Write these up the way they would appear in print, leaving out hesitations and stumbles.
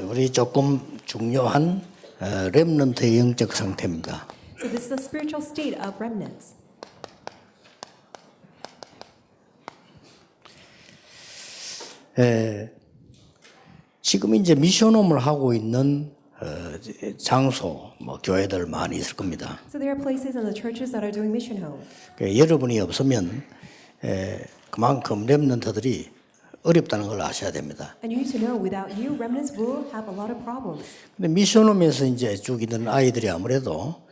우리 조금 중요한 렘넌트의 영적 상태입니다. So this is the spiritual state of remnants. 지금 이제 미션홈을 하고 있는 장소, 교회들 많이 있을 겁니다. So there are places in the churches that are doing mission home. 여러분이 없으면 그만큼 렘넌트들이 어렵다는 걸 아셔야 됩니다. And you need to know, without you, remnants will have a lot of problems. 근데 미션홈에서 이제 쭉 있는 아이들이 아무래도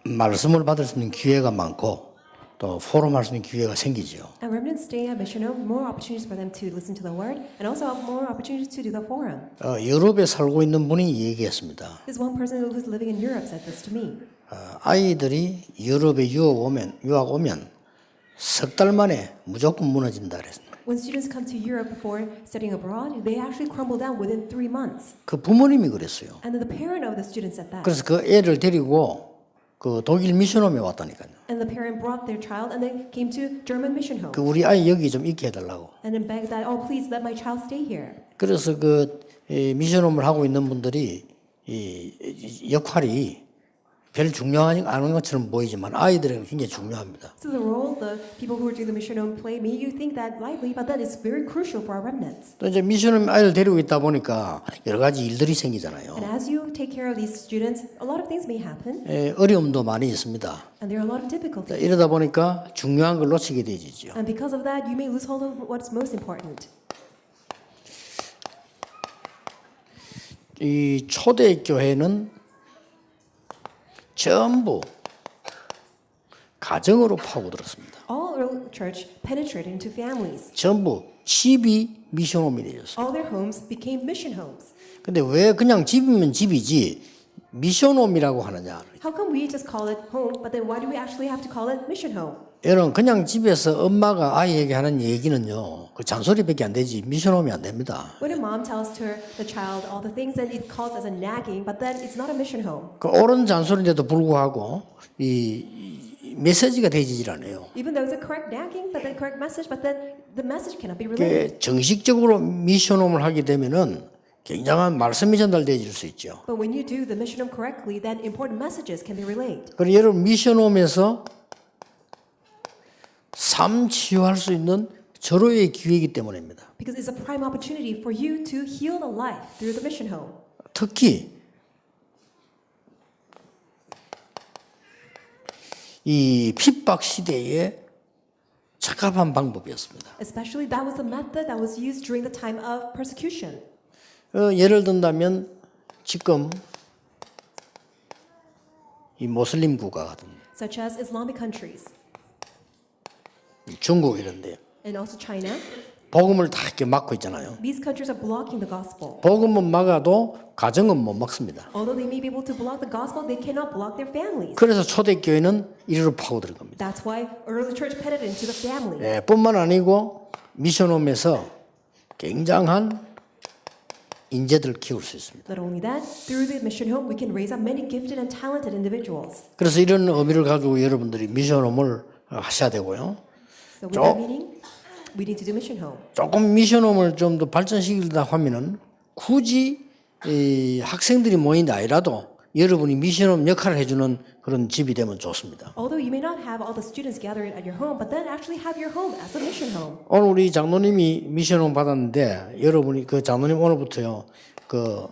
말씀을 받을 수 있는 기회가 많고 또 포럼할 수 있는 기회가 생기죠. And remnants staying at mission home, more opportunities for them to listen to the word, and also more opportunities to do the forum. 유럽에 살고 있는 분이 얘기했습니다. There's one person who's living in Europe said this to me. 아이들이 유럽에 유학 오면 석 달 만에 무조건 무너진다 그랬습니다. When students come to Europe for studying abroad, they actually crumble down within 3 months. 그 부모님이 그랬어요. And then the parent of the student said that. 그래서 그 애를 데리고 그 독일 미션홈에 왔다니까요. And the parent brought their child and they came to German mission home. 그 우리 아이 여기 좀 있게 해달라고. And then begged that, oh, please let my child stay here. 그래서 그 미션홈을 하고 있는 분들이 이 역할이 별 중요하지 않은 것처럼 보이지만 아이들에게는 굉장히 중요합니다. So the role the people who are doing the mission home play, maybe you think that lightly, but that is very crucial for our remnants. 또 이제 미션홈 아이를 데리고 있다 보니까 여러 가지 일들이 생기잖아요. And as you take care of these students, a lot of things may happen, 어려움도 많이 있습니다. and there are a lot of difficulties. 이러다 보니까 중요한 걸 놓치게 되지죠. And because of that, you may lose hold of what's most important. 이 초대 교회는 전부 가정으로 파고들었습니다. All early church penetrated into families. 전부 집이 미션홈이 되었어요. All their homes became mission homes. 근데 왜 그냥 집이면 집이지 미션홈이라고 하느냐? How come we just call it home, but then why do we actually have to call it mission home? 여러분 그냥 집에서 엄마가 아이에게 하는 얘기는요, 그 잔소리밖에 안 되지 미션홈이 안 됩니다. When a mom tells to the child all the things that it calls as a nagging, but then it's not a mission home. 그 옳은 잔소리인데도 불구하고 이 메시지가 되지질 않아요. Even though it's a correct nagging, but then correct message, but then the message cannot be relayed. 정식적으로 미션홈을 하게 되면은 굉장한 말씀이 전달되어질 수 있죠. But when you do the mission home correctly, then important messages can be relayed. 그리고 여러분 미션홈에서 삶 치유할 수 있는 절호의 기회이기 때문입니다. Because it's a prime opportunity for you to heal the life through the mission home. 특히 이 핍박 시대에 적합한 방법이었습니다. Especially that was the method that was used during the time of persecution. 예를 든다면 지금 이 모슬림 국가 같은 Such as Islamic countries 중국 이런데 and also China. 복음을 다 이렇게 막고 있잖아요. These countries are blocking the gospel. 복음은 막아도 가정은 못 막습니다. Although they may be able to block the gospel, they cannot block their families. 그래서 초대교회는 이리로 파고들 겁니다. That's why early church penetrated into the family. 뿐만 아니고 미션홈에서 굉장한 인재들을 키울 수 있습니다. Not only that, through the mission home, we can raise up many gifted and talented individuals. 그래서 이런 의미를 가지고 여러분들이 미션홈을 하셔야 되고요. So with that meaning, we need to do mission home. 조금 미션홈을 좀 더 발전시키려다 하면은 굳이 이 학생들이 모인 아니라도 여러분이 미션홈 역할을 해주는 그런 집이 되면 좋습니다. Although you may not have all the students gathering at your home, but then actually have your home as a mission home. 오늘 우리 장로님이 미션홈 받았는데 여러분이 그 장로님 오늘부터요 그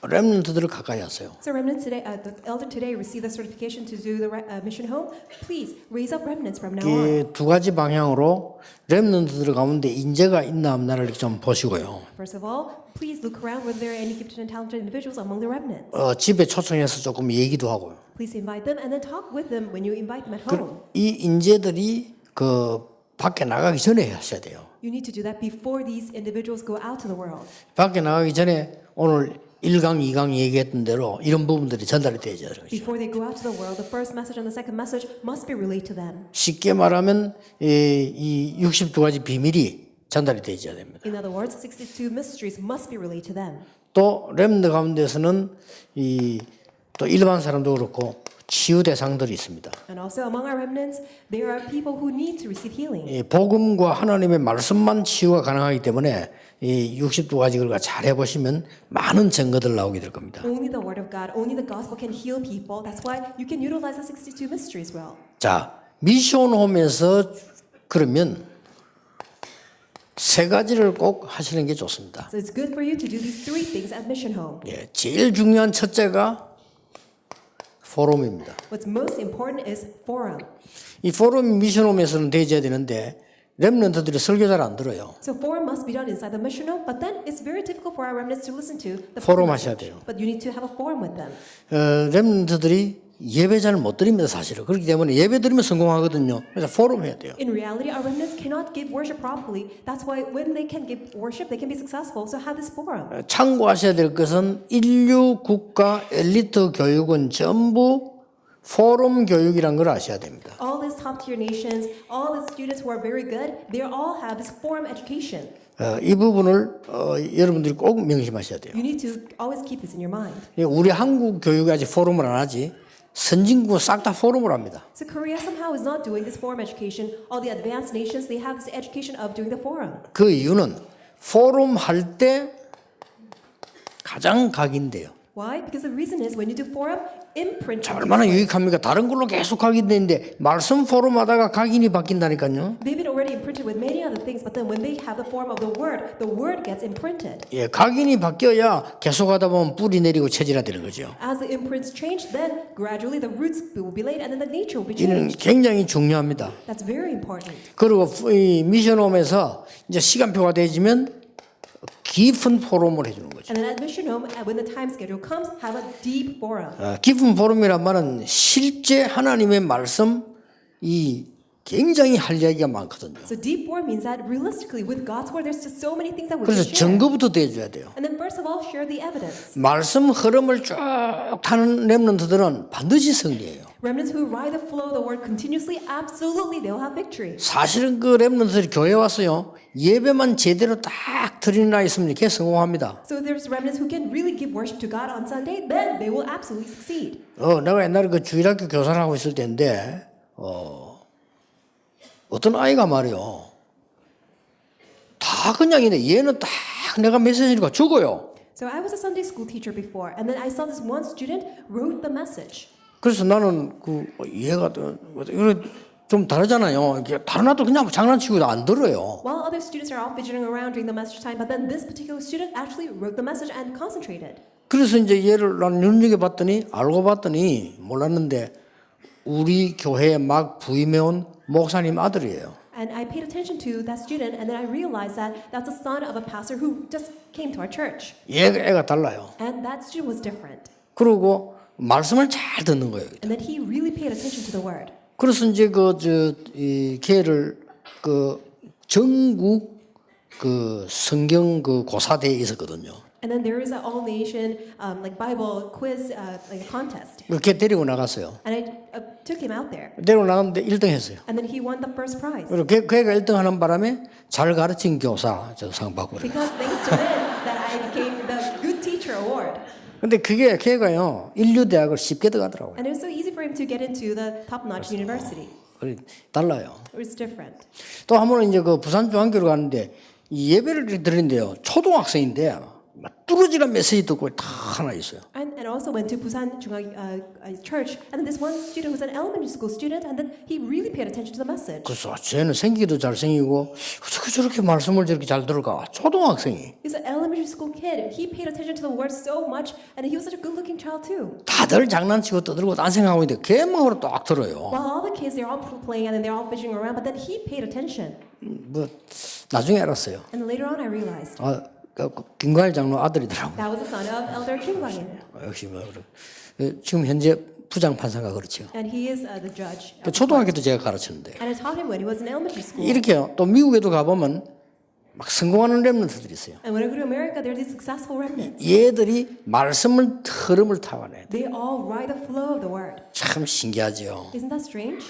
렘넌트들을 가까이 하세요. So remnants today, the elder today received the certification to do the mission home. Please raise up remnants from now on. 두 가지 방향으로 렘넌트들 가운데 인재가 있나 없나를 좀 보시고요. First of all, please look around whether there are any gifted and talented individuals among the remnants. 집에 초청해서 조금 얘기도 하고요. Please invite them and then talk with them when you invite them at home. 이 인재들이 그 밖에 나가기 전에 하셔야 돼요. You need to do that before these individuals go out to the world. 밖에 나가기 전에 오늘 1강, 2강 얘기했던 대로 이런 부분들이 전달이 되죠. Before they go out to the world, the first message and the second message must be relayed to them. 쉽게 말하면 이 62가지 비밀이 전달이 되어야 됩니다. In other words, 62 mysteries must be relayed to them. 또 렘너 가운데서는 또 일반 사람도 그렇고 치유 대상들이 있습니다. And also among our remnants, there are people who need to receive healing. 이 복음과 하나님의 말씀만 치유가 가능하기 때문에 이 62가지 글과 잘 해보시면 많은 증거들 나오게 될 겁니다. Only the word of God, only the gospel can heal people. That's why you can utilize the 62 mysteries well. 자, 미션홈에서 그러면 세 가지를 꼭 하시는 게 좋습니다. So it's good for you to do these three things at Mission Home. 예, 제일 중요한 첫째가 포럼입니다. What's most important is forum. 이 포럼이 미션홈에서는 되어야 되는데 렘넌트들이 설교 잘 안 들어요. So forum must be done inside the mission home, but then it's very difficult for our remnants to listen to the 포럼 message. 하셔야 돼요. But you need to have a forum with them. 렘넌트들이 예배 잘 못 드립니다, 사실은. 그렇기 때문에 예배 드리면 성공하거든요. 그래서 포럼 해야 돼요. In reality, our remnants cannot give worship properly. That's why when they can give worship, they can be successful. So have this forum. 참고하셔야 될 것은 인류 국가 엘리트 교육은 전부 포럼 교육이란 걸 아셔야 됩니다. All these top tier nations, all the students who are very good, they all have this forum education. 이 부분을 여러분들이 꼭 명심하셔야 돼요. You need to always keep this in your mind. 우리 한국 교육이 아직 포럼을 안 하지 선진국 싹 다 포럼을 합니다. So Korea somehow is not doing this forum education. All the advanced nations, they have this education of doing the forum. 그 이유는 포럼 할 때 가장 각인돼요. Why? Because the reason is when you do forum, imprint. 자, 얼마나 유익합니까? 다른 걸로 계속 각인되는데 말씀 포럼 하다가 각인이 바뀐다니까요. They've been already imprinted with many other things, but then when they have the form of the word gets imprinted. 예, 각인이 바뀌어야 계속하다 보면 뿌리 내리고 체질화되는 거죠. As the imprints change, then gradually the roots will be laid and then the nature will be 이는 changed. 굉장히 중요합니다. That's very important. 그리고 이 미션홈에서 이제 시간표가 되어지면 깊은 포럼을 해주는 거죠. And then at Mission Home, when the time schedule comes, have a deep forum. 깊은 포럼이란 말은 실제 하나님의 말씀 이 굉장히 할 이야기가 많거든요. So deep forum means that realistically, with God's word, there's just so many things that we 그래서 can share. 증거부터 대줘야 돼요. And then first of all, share the evidence. 말씀 흐름을 쭉 타는 렘넌트들은 반드시 승리해요. Remnants who ride the flow of the word continuously, absolutely, they'll have victory. 사실은 그 렘넌트들이 교회 와서요 예배만 제대로 딱 드리는 나 있으면 이렇게 성공합니다. So there's remnants who can really give worship to God on Sunday, then they will absolutely succeed. 내가 옛날에 그 주일학교 교사를 하고 있을 때인데 어떤 아이가 말이요 다 그냥 이래 얘는 딱 내가 메시지니까 죽어요. So I was a Sunday school teacher before, and then I saw this one student wrote the message. 그래서 나는 그 얘가 좀 다르잖아요. 이게 다른 아들 그냥 장난치고 안 들어요. While other students are all fidgeting around during the message time, but then this particular student actually wrote the message and concentrated. 그래서 이제 얘를 나는 눈여겨봤더니 알고 봤더니 몰랐는데 우리 교회에 막 부임해온 목사님 아들이에요. And I paid attention to that student, and then I realized that that's the son of a pastor who just came to our church. 애가 달라요. And that student was different. 그리고 말씀을 잘 듣는 거예요. And then he really paid attention to the word. 그래서 이제 이 걔를 그 전국 그 성경 그 고사대에 있었거든요. And then there is an all-nation like Bible quiz like contest. 그렇게 데리고 나갔어요. And I took him out there. 데리고 나갔는데 1등 했어요. And then he won the first prize. 그리고 걔가 1등 하는 바람에 잘 가르친 교사 저 상 받고 그래요. Because thanks to him that I became the Good Teacher Award. 근데 걔가요 인류대학을 쉽게 들어가더라고요. And it was so easy for him to get into the top-notch university. 달라요. It was different. 또 한 번은 이제 그 부산중앙교로 가는데 이 예배를 드리는데요 초등학생인데 막 뚫어지는 메시지 듣고 다 하나 있어요. And also went to Busan Jungang Church. And then this one student was an elementary school student, and then he really paid attention to the message. 그래서 쟤는 생기도 잘생기고 어떻게 저렇게 말씀을 저렇게 잘 들을까? 초등학생이. He's an elementary school kid. He paid attention to the word so much, and he was such a good-looking child too. 다들 장난치고 떠들고 딴 생각하고 있는데 걔만으로 딱 들어요. While all the kids, they're all playing and then they're all fidgeting around, but then he paid attention. 뭐 나중에 알았어요. And later on, I realized 김관일 장로 아들이더라고요. that was the son of Elder Kim Gwang-in. 역시 뭐 그래. 지금 현재 부장 판사가 그렇죠. And he is the judge. 초등학교도 제가 가르쳤는데 And I taught him when he was in elementary school. 이렇게요. 또 미국에도 가보면 막 성공하는 렘넌트들이 있어요. And when I go to America, there are these successful remnants. 얘들이 말씀을 흐름을 타와내. They all ride the flow of the word. 참 신기하죠. Isn't that strange?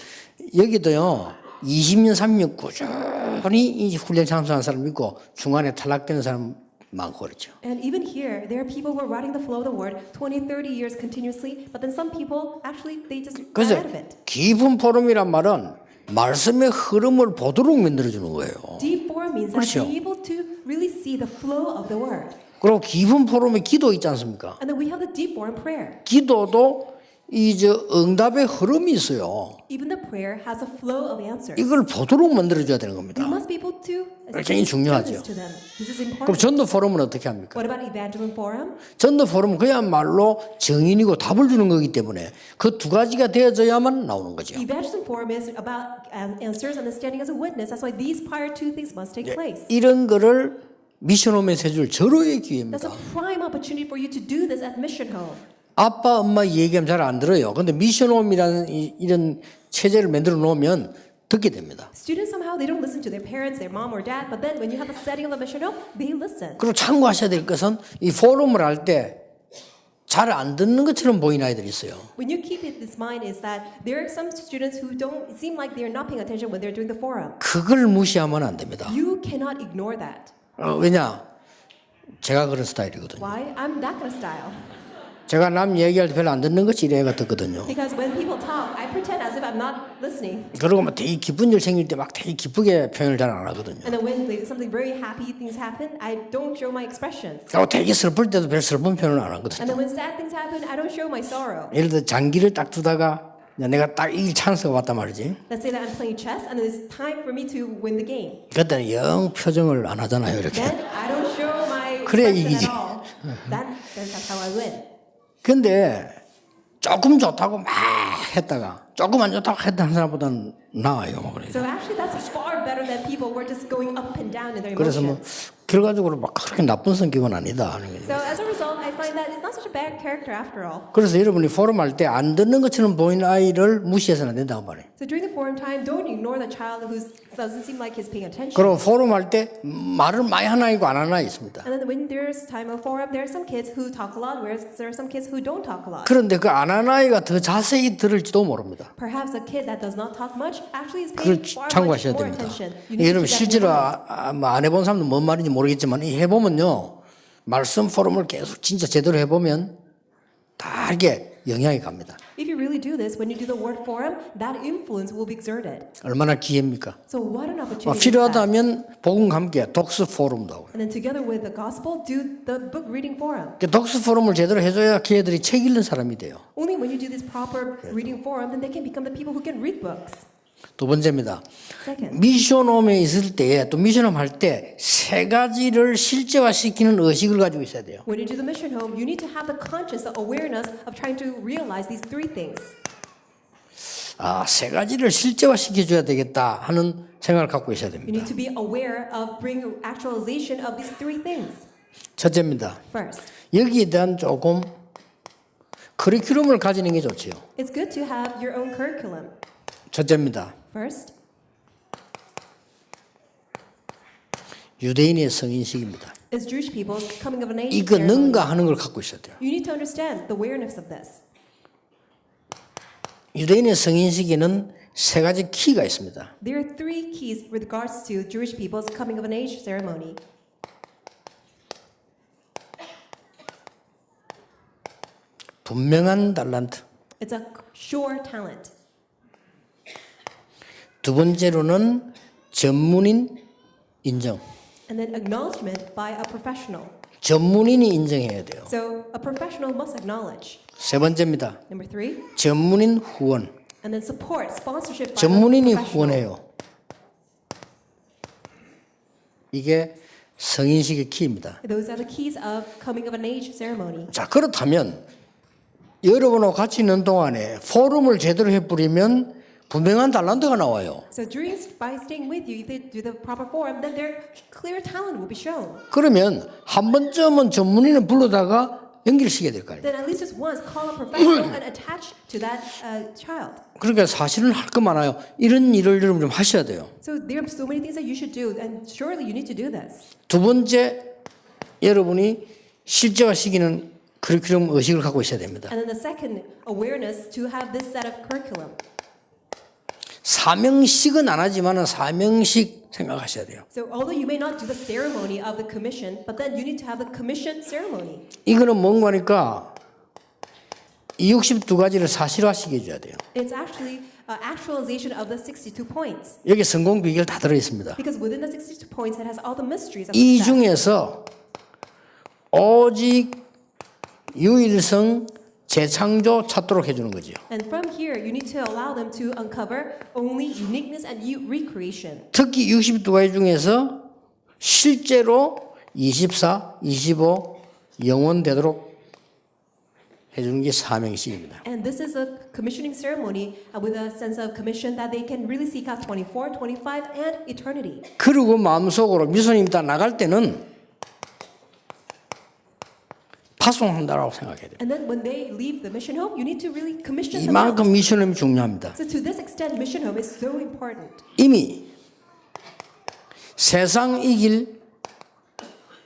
여기도요. 20년, 30년 꾸준히 이 훈련 참석한 사람 있고 중간에 탈락되는 사람 많고 그렇죠. And even here, there are people who are writing the flow of the word 20, 30 years continuously, but then some people actually they just ran 그래서 out of it. 깊은 포럼이란 말은 말씀의 흐름을 보도록 만들어주는 거예요. Deep form means that 그렇죠. being able to really see the flow of the word. 그리고 깊은 포럼에 기도 있지 않습니까? And then we have the deep form prayer. 기도도 응답의 흐름이 있어요. Even the prayer has a flow of answers. 이걸 보도록 만들어줘야 되는 We 겁니다. must be able to 굉장히 중요하죠. this to them. This is 그럼 important. 전도 포럼은 어떻게 합니까? What about Evangelism Forum? 전도 포럼은 그야말로 정인이고 답을 주는 거기 때문에 그 두 가지가 되어져야만 나오는 거죠. Evangelism Forum is about answers and standing as a witness. That's why these prior two things must take place. 이런 거를 미션홈에 세줄 절호의 That's 기회입니다. a prime opportunity for you to do this at Mission Home. 아빠, 엄마 얘기하면 잘 안 들어요. 근데 미션홈이라는 이런 체제를 만들어 놓으면 듣게 됩니다. Students somehow they don't listen to their parents, their mom or dad, but then when you have the setting of the Mission Home, they listen. 그리고 참고하셔야 될 것은 이 포럼을 할 때 잘 안 듣는 것처럼 보이는 아이들이 있어요. When you keep it this mind is that there are some students who don't seem like they're not paying attention when they're doing the forum. 그걸 무시하면 안 됩니다. You cannot ignore that. 왜냐? 제가 그런 스타일이거든요. Why? I'm that kind of style. 제가 남 얘기할 때 별로 안 듣는 것이 이래가 듣거든요. Because when people talk, I pretend as if I'm not listening. 그러고 막 되게 기쁜 일 생길 때 막 되게 기쁘게 표현을 잘 안 하거든요. And then when like, something very happy things happen, I don't show my expressions. 그리고 되게 슬플 때도 별 슬픈 표현을 안 And 하거든요. then when sad things happen, I don't show my sorrow. 예를 들어 장기를 딱 두다가 내가 딱 이길 찬스가 왔단 말이지. Let's say that I'm playing chess and it's time for me to win the game. 그때는 영 표정을 안 하잖아요, 이렇게. Then I don't show my 그래야 expression 이기지. at all. That's how I win. 근데 조금 좋다고 막 했다가 조금 안 좋다고 했다는 사람보다는 나아요. So actually that's far better than people who are just going up and down in their 그래서 뭐 emotions. 결과적으로 막 그렇게 나쁜 성격은 아니다 하는 거죠. So as a result, I find that it's not such a bad character after all. 그래서 여러분이 포럼 할 때 안 듣는 것처럼 보이는 아이를 무시해서는 안 된다고 말해요. So during the forum time, don't ignore the child who doesn't seem like he's paying attention. 그리고 포럼 할 때 말을 많이 하는 아이고 안 하는 아이 있습니다. And then when there's time of forum, there are some kids who talk a lot, whereas there are some kids who don't talk a lot. 그런데 그 안 하는 아이가 더 자세히 들을지도 모릅니다. Perhaps a kid that does not talk much actually is 그걸 paying far much 참고하셔야 more 됩니다. attention. You need to 여러분 keep that in 실제로 mind. 안 해본 사람도 뭔 말인지 모르겠지만 이 해보면요. 말씀 포럼을 계속 진짜 제대로 해보면 다 이게 영향이 갑니다. If you really do this, when you do the word forum, that influence will be exerted. 얼마나 기회입니까? So what an opportunity is that? 필요하다면 복음과 함께 독서 포럼도 하고요. And then together with the gospel, do the book reading forum. 독서 포럼을 제대로 해줘야 걔들이 책 읽는 사람이 돼요. Only when you do this proper reading forum, then they can become the people who can read books. 두 번째입니다. Second, 미션홈에 있을 때에 또 미션홈 할 때 세 가지를 실제화시키는 의식을 가지고 있어야 돼요. when you do the mission home, you need to have the conscious awareness of trying to realize these three things. 세 가지를 실제화시켜줘야 되겠다 하는 생각을 갖고 있어야 You 됩니다. need to be aware of bringing actualization of these three things. 첫째입니다. First, 여기에 대한 조금 커리큘럼을 가지는 게 좋지요. it's good to have your own curriculum. 첫째입니다. First, 유대인의 성인식입니다. is Jewish people's coming of an age 이거 ceremony. 능가하는 걸 갖고 있어야 돼요. You need to understand the awareness of this. 유대인의 성인식에는 세 가지 키가 있습니다. There are three keys with regards to Jewish people's coming of an age ceremony. 분명한 달란트. It's a sure talent. 두 번째로는 전문인 인정. And then acknowledgement by a professional. 전문인이 인정해야 돼요. So a professional must acknowledge. 세 번째입니다. Number three, 전문인 후원. and then support, sponsorship by 전문인이 a professional. 후원해요. 이게 성인식의 키입니다. Those are the keys of coming of an age ceremony. 자, 그렇다면 여러분하고 같이 있는 동안에 포럼을 제대로 해버리면 분명한 달란트가 나와요. So by staying with you, if they do the proper forum, then their clear talent will be shown. 그러면 한 번쯤은 전문인을 불러다가 연결시켜야 될 거 아니에요. Then at least just once call a professional and attach to that child. 그러니까 사실은 할 거 많아요. 이런 일을 여러분 좀 하셔야 돼요. So there are so many things that you should do, and surely you need to do this. 두 번째, 여러분이 실제화시키는 커리큘럼 의식을 갖고 있어야 됩니다. And then the second, awareness to have this set of curriculum. 사명식은 안 하지만은 사명식 생각하셔야 돼요. So although you may not do the ceremony of the commission, but then you need to have the commission ceremony. 이거는 뭔가 하니까 이 62가지를 사실화시켜 줘야 돼요. It's actually actualization of the 62 points. 여기 성공 비결 다 들어 있습니다. Because within the 62 points, it has all the mysteries of 이 success. 중에서 오직 유일성 재창조 찾도록 해주는 거죠. And from here, you need to allow them to uncover only uniqueness and recreation. 특히 62가지 중에서 실제로 24, 25 영원되도록 해주는 게 사명식입니다. And this is a commissioning ceremony with a sense of commission that they can really seek out 24, 25, and eternity. 그리고 마음속으로 미소님 다 나갈 때는 파송한다라고 생각해야 돼요. And then when they leave the mission home, you need to really commission them out. 이만큼 미션홈이 중요합니다. So to this extent, mission home is so important. 이미 세상 이길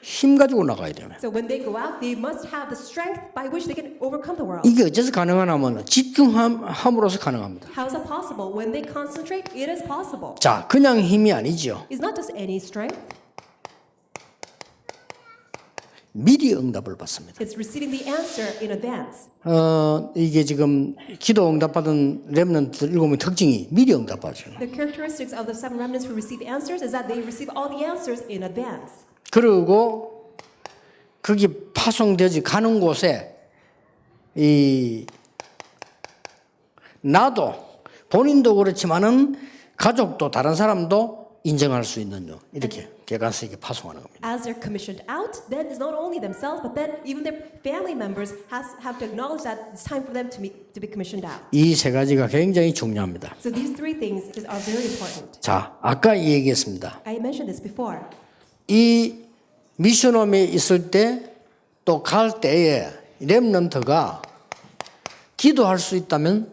힘 가지고 나가야 돼요. So when they go out, they must have the strength by which they can overcome the world. 이게 어째서 가능하냐면 집중함으로써 가능합니다. How is that possible? When they concentrate, it is possible. 자, 그냥 힘이 아니죠. It's not just any strength. 미리 응답을 받습니다. It's receiving the answer in advance. 이게 지금 기도 응답받은 렘넌트 7명의 특징이 미리 응답받아요. The characteristics of the seven remnants who receive answers is that they receive all the answers in advance. 그리고 그게 파송되지 가는 곳에 이 나도 본인도 그렇지만은 가족도 다른 사람도 인정할 수 있는 이렇게 객관성있게 파송하는 겁니다. As they're commissioned out, then it's not only themselves, but then even their family members have to acknowledge that it's time for them to be commissioned out. 이 세 가지가 굉장히 중요합니다. So these three things are very important. 자, 아까 얘기했습니다. I mentioned this before. 이 미션홈에 있을 때 또 갈 때에 렘넌트가 기도할 수 있다면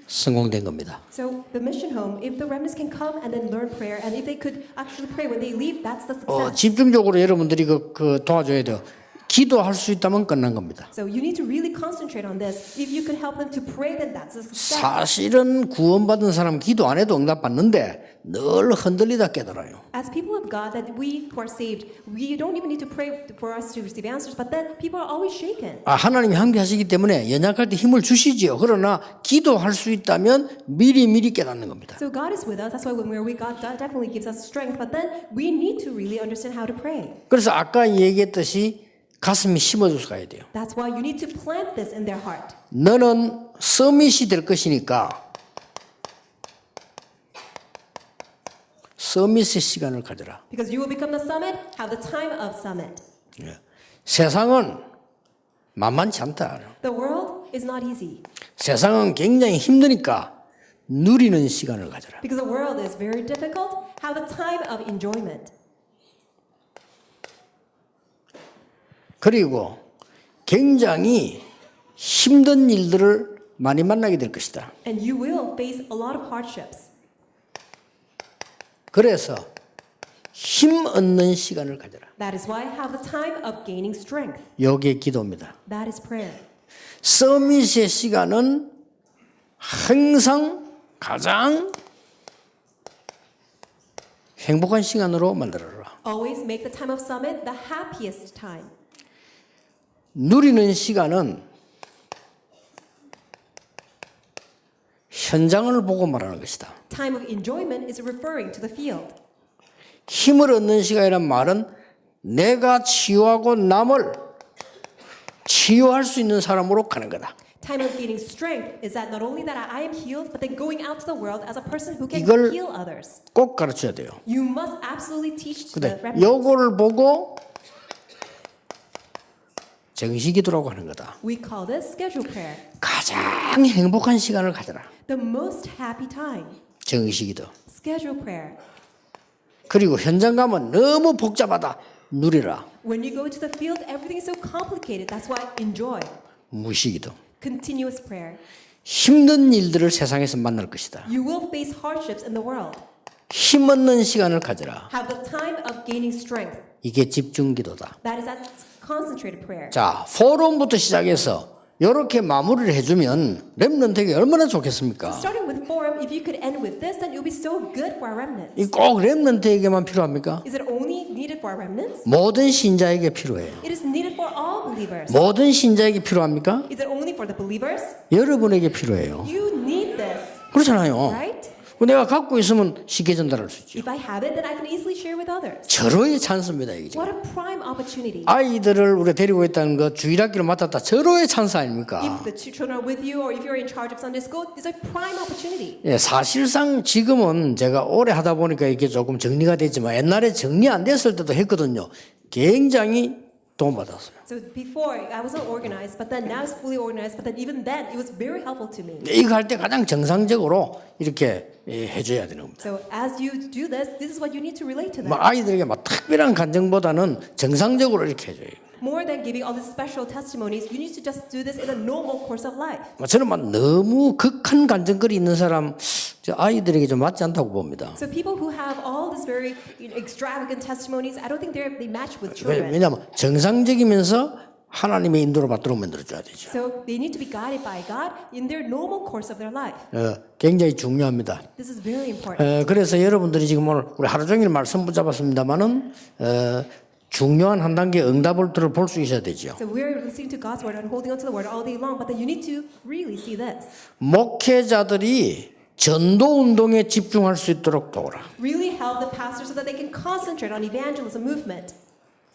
성공된 겁니다. So the mission home, if the remnants can come and then learn prayer, and if they could actually pray when they leave, that's the success. 집중적으로 여러분들이 그 도와줘야 돼요. 기도할 수 있다면 끝난 겁니다. So you need to really concentrate on this. If you could help them to pray, then that's a success. 사실은 구원받은 사람 기도 안 해도 응답받는데 늘 흔들리다 깨달아요. As people of God, that we who are saved, we don't even need to pray for us to receive answers, but then people are always shaken. 하나님이 함께하시기 때문에 연약할 때 힘을 주시지요. 그러나 기도할 수 있다면 미리 깨닫는 겁니다. So God is with us. That's why when we're weak, God definitely gives us strength. But then we need to really understand how to pray. 그래서 아까 얘기했듯이 가슴이 심어져서 가야 돼요. That's why you need to plant this in their heart. 너는 서밋이 될 것이니까 서밋의 시간을 가져라. Because you will become the summit, have the time of summit. 세상은 만만치 않다. The world is not easy. 세상은 굉장히 힘드니까 누리는 시간을 가져라. Because the world is very difficult, have the time of enjoyment. 그리고 굉장히 힘든 일들을 많이 만나게 될 것이다. And you will face a lot of hardships. 그래서 힘 얻는 시간을 가져라. That is why have the time of gaining strength. 여기에 기도입니다. That is prayer. 서밋의 시간은 항상 가장 행복한 시간으로 만들어라. Always make the time of summit the happiest time. 누리는 시간은 현장을 보고 말하는 것이다. Time of enjoyment is referring to the field. 힘을 얻는 시간이란 말은 내가 치유하고 남을 치유할 수 있는 사람으로 가는 거다. Time of gaining strength is that not only that I am healed, but then going out to the world as a person who can 이걸 heal others. 꼭 가르쳐야 돼요. You must absolutely teach the 근데 remnants. 요거를 보고 정식기도라고 하는 거다. We call this schedule prayer. 가장 행복한 시간을 가져라. The most happy time. 정식기도. Schedule prayer. 그리고 현장 가면 너무 복잡하다. 누리라. When you go to the field, everything is so complicated. That's why enjoy. 무시기도. Continuous prayer. 힘든 일들을 세상에서 만날 것이다. You will face hardships in the world. 힘 얻는 시간을 가져라. Have the time of gaining strength. 이게 집중기도다. That is that concentrated prayer. 자, 포럼부터 시작해서 이렇게 마무리를 해주면 렘넌트에게 얼마나 좋겠습니까? Starting with forum, if you could end with this, then it will be so good for our remnants. 이 꼭 렘넌트에게만 필요합니까? Is it only needed for our remnants? 모든 신자에게 필요해요. It is needed for all believers. 모든 신자에게 필요합니까? Is it only for the believers? 여러분에게 필요해요. You need this, 그렇잖아요. right? 내가 갖고 있으면 쉽게 전달할 수 있죠. If I have it, then I can easily share with others. 절호의 찬스입니다. 이게. What a prime opportunity. 아이들을 우리가 데리고 있다는 거 주일학기를 맡았다. 절호의 찬스 아닙니까? If the children are with you or if you're in charge of Sunday school, it's a prime opportunity. 예, 사실상 지금은 제가 오래 하다 보니까 이게 조금 정리가 됐지만 옛날에 정리 안 됐을 때도 했거든요. 굉장히 도움받았어요. So before, I wasn't organized, but then now it's fully organized, but then even then, it was very helpful to me. 이거 할 때 가장 정상적으로 이렇게 해줘야 되는 겁니다. So as you do this is what you need to relate to them. 뭐 아이들에게 막 특별한 간증보다는 정상적으로 이렇게 해줘요. More than giving all these special testimonies, you need to just do this in a normal course of life. 저는 막 너무 극한 간증거리 있는 사람 저 아이들에게 좀 맞지 않다고 봅니다. So people who have all these very extravagant testimonies, I don't think they match with children. 왜냐하면 정상적이면서 하나님의 인도를 받도록 만들어줘야 되죠. So they need to be guided by God in their normal course of their life. 굉장히 중요합니다. This is very important. 그래서 여러분들이 지금 오늘 우리 하루 종일 말씀 붙잡았습니다만은 중요한 한 단계 응답을 볼 수 있어야 되죠. So we're listening to God's word and holding on to the word all day long, but then you need to really see this. 목회자들이 전도 운동에 집중할 수 있도록 도우라. Really help the pastors so that they can concentrate on evangelism movement.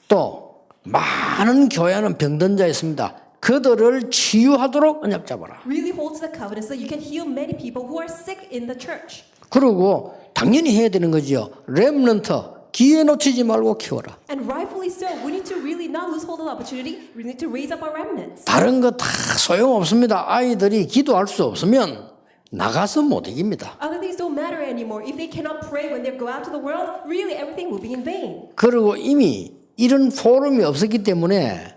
또 많은 교회는 병든 자 있습니다. 그들을 치유하도록 언약 잡아라. Really hold to the covenant so you can heal many people who are sick in the church. 그리고 당연히 해야 되는 거죠. 렘넌트 기회 놓치지 말고 키워라. And rightfully so, we need to really not lose hold of the opportunity. We need to raise up our remnants. 다른 거 다 소용없습니다. 아이들이 기도할 수 없으면 나가서 못 이깁니다. Other things don't matter anymore. If they cannot pray when they go out to the world, really everything will be in vain. 그리고 이미 이런 포럼이 없었기 때문에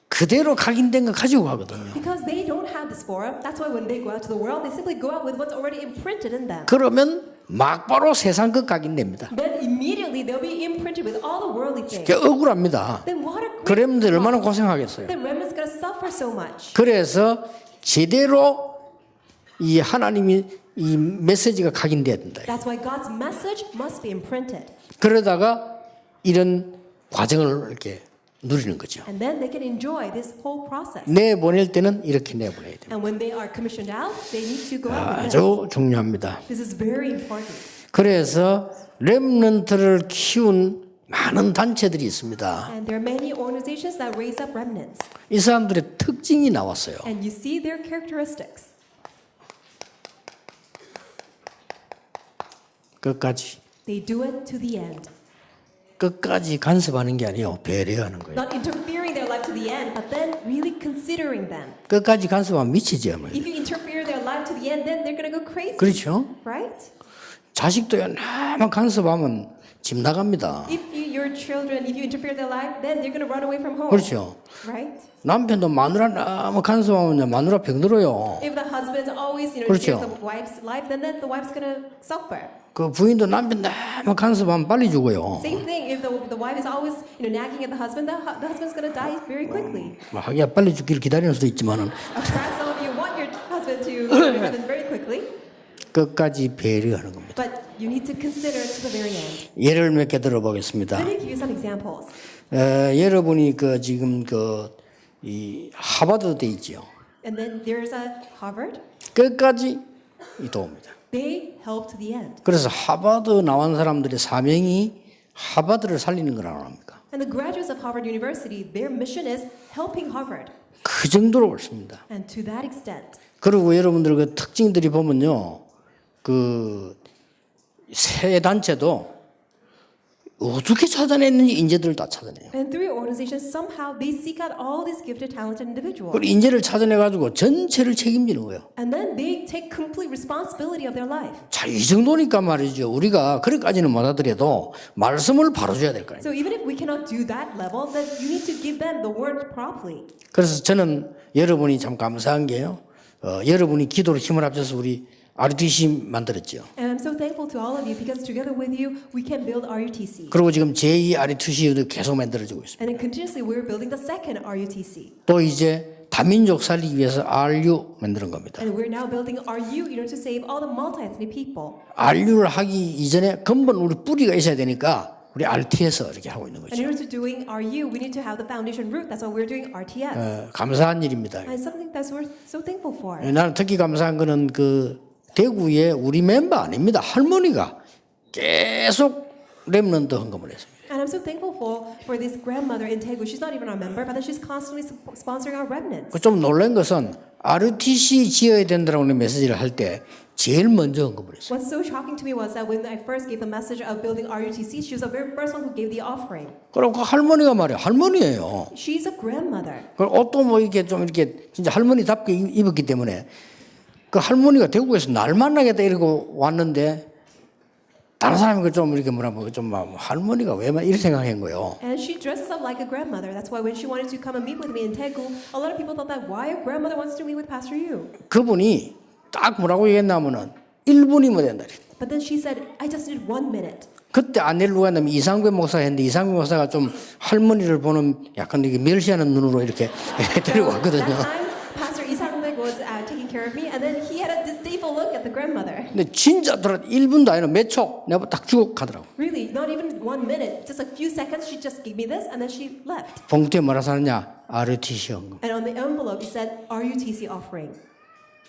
그대로 각인된 거 가지고 가거든요. Because they don't have this forum, that's why when they go out to the world, they simply go out with what's already imprinted in them. 그러면 막바로 세상 것 각인됩니다. Then immediately they'll be imprinted with all the worldly things. 그게 억울합니다. Then what a great 그렘들 얼마나 loss. 고생하겠어요. Then remnants gonna suffer so much. 그래서 제대로 이 하나님이 이 메시지가 각인돼야 된다. That's why God's message must be imprinted. 그러다가 이런 과정을 이렇게 누리는 거죠. And then they can enjoy this whole process. 내보낼 때는 이렇게 내보내야 돼요. And when they are commissioned out, they need to go out with this. 아주 중요합니다. This is very important. 그래서 렘넌트를 키운 많은 단체들이 있습니다. And there are many organizations that raise up remnants. 이 사람들의 특징이 나왔어요. And you see their characteristics. 끝까지. They do it to the end. 끝까지 간섭하는 게 아니에요. 배려하는 거예요. Not interfering their life to the end, but then really considering them. 끝까지 간섭하면 미치지 않아요. If you interfere their life to the end, then they're going to go crazy. 그렇죠? Right? 자식도요. 너무 간섭하면 집 나갑니다. If your children, if you interfere their life, then they're going to run away from home. 그렇죠. Right? 남편도 마누라 너무 간섭하면 마누라 병들어요. If the husband's always, 그렇죠. interferes the wife's life, then the wife's going to suffer. 그 부인도 남편 너무 간섭하면 빨리 죽어요. Same thing. If the wife is always, nagging at the husband, the husband's going to die very quickly. 하기야 빨리 죽기를 기다리는 수도 있지만은 Perhaps some of you want your husband to go to heaven very quickly, 끝까지 배려하는 겁니다. but you need to consider to the very end. 예를 몇 개 들어보겠습니다. Let me give you some examples. 여러분이 그 지금 이 하버드대 있죠. And then there's a Harvard. 끝까지 도움니다. They help to the end. 그래서 하버드 나온 사람들의 사명이 하버드를 살리는 거라고 합니까? And the graduates of Harvard University, their mission is helping Harvard. 그 정도로 옳습니다. And to that extent. 그리고 여러분들 그 특징들이 보면요, 그 세 단체도 어떻게 찾아냈는지 인재들을 다 찾아내요. And through your organization, somehow they seek out all these gifted, talented individuals. 그리고 인재를 찾아내가지고 전체를 책임지는 거예요. And then they take complete responsibility of their life. 자, 이 정도니까 말이죠. 우리가 그렇게까지는 못하더라도 말씀을 바로 줘야 될 거예요. So even if we cannot do that level, then you need to give them the word properly. 그래서 저는 여러분이 참 감사한 게요. 여러분이 기도로 힘을 합쳐서 우리 RUTC 만들었죠. And I'm so thankful to all of you because together with you, we can build RUTC. 그리고 지금 제2 RUTC도 계속 만들어지고 있습니다. And then continuously, we're building the second RUTC. 또 이제 다민족 살리기 위해서 RU 만드는 겁니다. And we're now building RU in order to save all the multi-ethnic people. RU를 하기 이전에 근본 우리 뿌리가 있어야 되니까 우리 RT에서 이렇게 하고 있는 And 거죠. in order to doing RU, we need to have the foundation root. That's why we're doing RTS. 감사한 일입니다. And it's something that we're so thankful for. 나는 특히 감사한 거는 그 대구의 우리 멤버 아닙니다. 할머니가 계속 렘넌트 헌금을 했습니다. And I'm so thankful for this grandmother in Daegu. She's not even our member, but then she's constantly sponsoring our remnants. 좀 놀란 것은 RUTC 지어야 된다라고 메시지를 할 때 제일 먼저 언급을 했어요. What's so shocking to me was that when I first gave the message of building RUTC, she was the very first one who gave the offering. 그리고 그 할머니가 말이에요. 할머니예요. She's a grandmother. 그 옷도 뭐 이렇게 좀 이렇게 진짜 할머니답게 입었기 때문에 그 할머니가 대구에서 날 만나겠다 이러고 왔는데 다른 사람이 좀 이렇게 좀 할머니가 왜 이렇게 생각한 거예요. And she dresses up like a grandmother. That's why when she wanted to come and meet with me in Daegu, a lot of people thought that why a grandmother wants to meet with Pastor Yu. 그분이 딱 뭐라고 얘기했냐면은 1분이면 된다. But then she said, I just need 1 minute. 그때 안내를 누가 했냐면 이상배 목사가 했는데 이상배 목사가 좀 할머니를 보는 약간 이게 멸시하는 눈으로 이렇게 데리고 왔거든요. That time, Pastor Isang was taking care of me, and then he had a disdainful look at the grandmother. 근데 진짜 1분도 아니라 몇 초 내가 딱 주고 가더라고. Really, not even 1 minute, just a few seconds. She just gave me this, and then she left. 봉투에 뭐라 써놨냐? RUTC 헌금. And on the envelope, it said RUTC offering.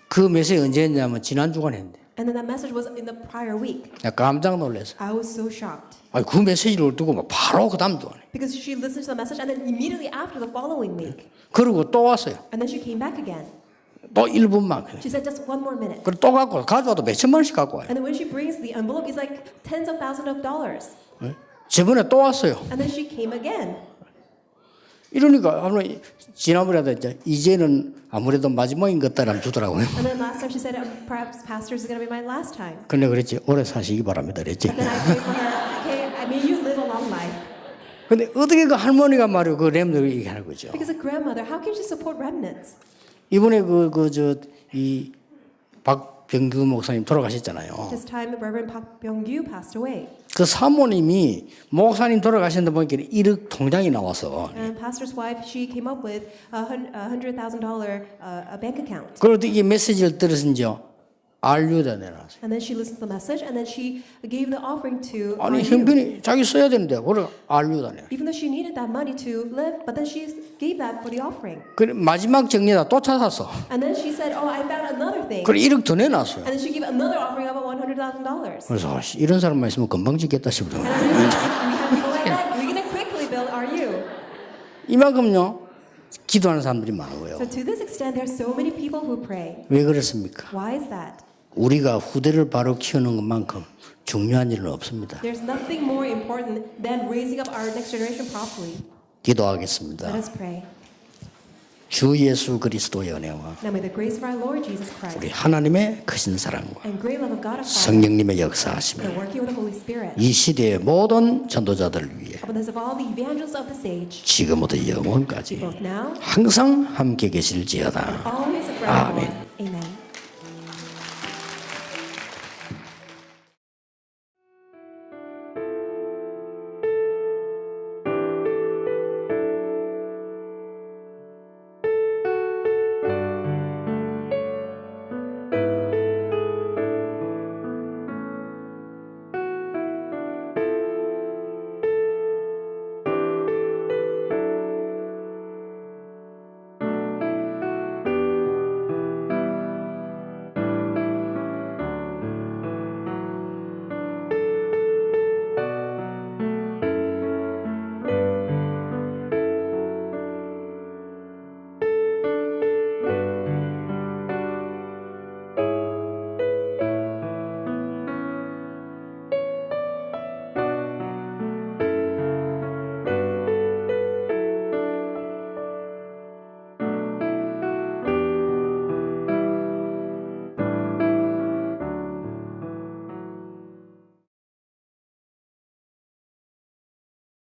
그 메시지 언제 했냐면 지난주간 했는데 And then that message was in the prior week. 내가 깜짝 놀랐어. I was so shocked 그 메시지를 두고 막 바로 그 다음 주간에. because she listened to the message, and then immediately after the following week, 그리고 또 왔어요. and then she came back again. 또 1분만. She said just 1 more minute. 그리고 또 갖고 가져와도 몇천만 원씩 갖고 와요. And then when she brings the envelope, it's like tens of thousands of dollars. 저번에 또 왔어요. And then she came again. 이러니까 아무래도 지난번에도 이제는 아무래도 마지막인 것 같다라면 주더라고요. And then last time she said, perhaps pastor is going to be my last time. 근데 그랬지 오래 사시기 바랍니다. 그랬지. Then I prayed for her, okay, may you live a long life. 근데 어떻게 그 할머니가 말이요 그 렘들을 얘기하는 거죠. Because a grandmother, how can she support remnants? 이번에 이 박병규 목사님 돌아가셨잖아요. This time, Reverend Park Byung-gyu passed away. 그 사모님이 목사님 돌아가셨는데 보니까 1억 통장이 나와서 And pastor's wife, she came up with $100,000 bank account. 그래도 이 메시지를 들었은지요. RU다 내놨어요. And then she listened to the message, and then she gave the offering to 아니 RU. 형편이 자기 써야 되는데 그래 RU다 내놨어요. Even though she needed that money to live, but then she gave that for the offering. 그래 마지막 정리다 또 찾았어. And then she said, oh, I found another thing. 그래 1억 더 내놨어요. And then she gave another offering of $100,000. 그래서 이런 사람만 있으면 금방 짓겠다 싶어요. And we have people like that. We're going to quickly build RU. 이만큼요 기도하는 사람들이 많고요. So to this extent, there are so many people who pray. 왜 그렇습니까? Why is that? 우리가 후대를 바로 키우는 것만큼 중요한 일은 없습니다. There's nothing more important than raising up our next generation properly. 기도하겠습니다. Let us pray. 주 예수 그리스도의 은혜와 Now may the grace of our Lord Jesus Christ 우리 하나님의 크신 사랑과 and great love of God our Father 성령님의 and 역사하심을 the working of the Holy Spirit 이 시대의 모든 전도자들을 위해 upon us of all the evangelists of this age, 지금부터 영원까지 both now 항상 함께 계실지어다. and always forevermore. 아멘. Amen.